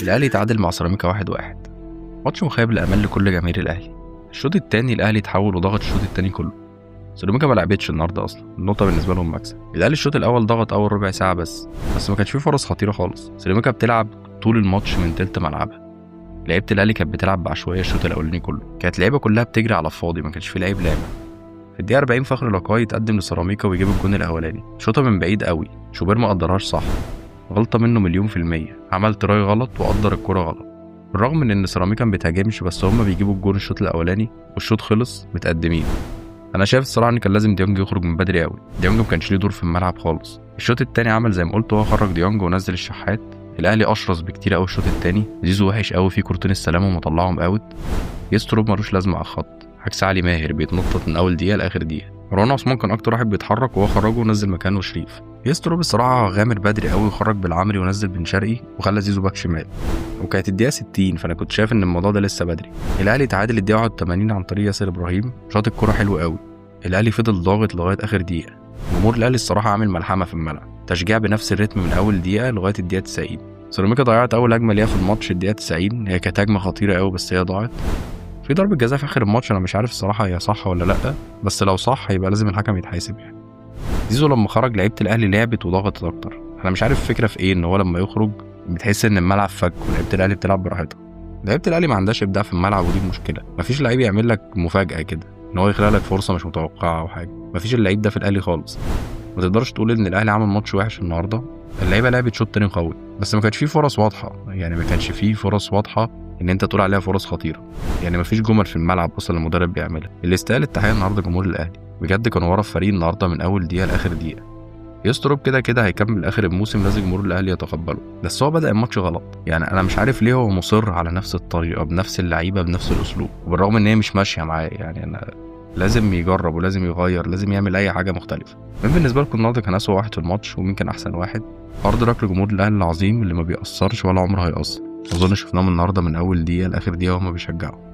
الاهلي تعادل مع سيراميكا 1-1. ماتش مخيب للامال لكل جماهير الاهلي. الشوط الثاني الاهلي اتحول وضغط الشوط الثاني كله. سيراميكا ما لعبتش النهارده اصلا، النقطه بالنسبه لهم مكسب. الاهلي الشوط الاول ضغط اول ربع ساعه بس ما كانش فيه فرص خطيره خالص. سيراميكا بتلعب طول الماتش من تلت ملعبها. لعيبه الاهلي كانت بتلعب بعشوائيه الشوط الاولاني كله، كانت لعيبه كلها بتجري على الفاضي، ما كانش فيه لعيب لامع. في الدقيقه 40 فخر لقاي يتقدم لسيراميكا ويجيب الجون الاولاني، شوطه من بعيد قوي، شوبير ما قدرهاش صح، غلطه منه مليون في الميه، عمل تراي غلط وقدر الكره غلط. بالرغم من ان سيراميكا ما بيتهاجمش، بس هما بيجيبوا الجون الشوط الاولاني والشوط خلص متقدمين. انا شايف الصراحه ان كان لازم ديونج يخرج من بدري قوي، ديونج ما كانش ليه دور في الملعب خالص. الشوط الثاني عمل زي ما قلت، هو خرج ديونج ونزل الشحات. الاهلي اشرس بكتير قوي الشوط الثاني، زيزو وحش قوي في كورتين السلام ومطلعهم اوت. يستروب ملوش لازمه على الخط، عكس علي ماهر بيتنطط من اول دقيقه لاخر دقيقه. مروان عثمان كان اكتر واحد بيتحرك وهو خرجه ونزل مكانه شريف. يستروب الصراحه غامر بدري قوي وخرج بالعمري ونزل بن شرقي وخلى زيزو باك شمال، وكانت الدقيقه 60، فانا كنت شايف ان الموضوع ده لسه بدري. الاهلي تعادل الدقيقه 81 عن طريق ياسر ابراهيم، شاط الكره حلو قوي. الاهلي فضل ضاغط لغايه اخر دقيقه. جمهور الاهلي الصراحه عامل ملحمه في الملعب، تشجيع بنفس الريتم من اول دقيقه لغايه الدقيقه 90. سيراميكا ضيعت اول هجمه ليها في الماتش الدقيقه 90، هي كانت هجمه خطيره قوي بس هي ضاعت. في ضربه جزاء في اخر الماتش، انا مش عارف الصراحه هي صح ولا لا، بس لو صح هيبقى لازم الحكم يتحاسب يعني. زيزو لما خرج لعيبه الاهلي لعبت وضغطت اكتر. انا مش عارف الفكره في ايه، ان هو لما يخرج بتحس ان الملعب فك ولعيبه الاهلي بتلعب براحتها. لعيبه الاهلي ما عندهاش ابداع في الملعب، ودي المشكله. مفيش لعيب يعمل لك مفاجاه كده، ان هو يخلق لك فرصه مش متوقعه او حاجه. مفيش اللعيب ده في الاهلي خالص. ما تقدرش تقول ان الاهلي عمل ماتش وحش النهارده. اللعيبه لعبت شوط تاني قوي، بس ما كانش فيه فرص واضحه، يعني ما كانش فيه فرص واضحه ان انت تقول عليها فرص خطيره. يعني ما فيش جمل في الملعب اصلا المدرب بيعملها. اللي استاهل التحيه النهارده جمهور الاهلي، بجد كانوا ورا الفريق النهارده من اول دقيقه لاخر دقيقه. يستروب كده كده هيكمل اخر الموسم، لازم جمهور الاهلي يتقبله، بس هو بدأ الماتش غلط. يعني انا مش عارف ليه هو مصر على نفس الطريقه بنفس اللعيبه بنفس الاسلوب، وبالرغم ان هي مش ماشيه معاه. يعني انا لازم يجرب ولازم يغير، لازم يعمل اي حاجه مختلفه. مين بالنسبه لكم النهارده كان اسوأ واحد في الماتش، ومين كان احسن واحد؟ عرض ركل جمهور الاهلي العظيم اللي ما بيأثرش ولا عمره هيأثر. اظن شفناهم النهارده من اول دقيقه لاخر دقيقه وهم بيشجعوا.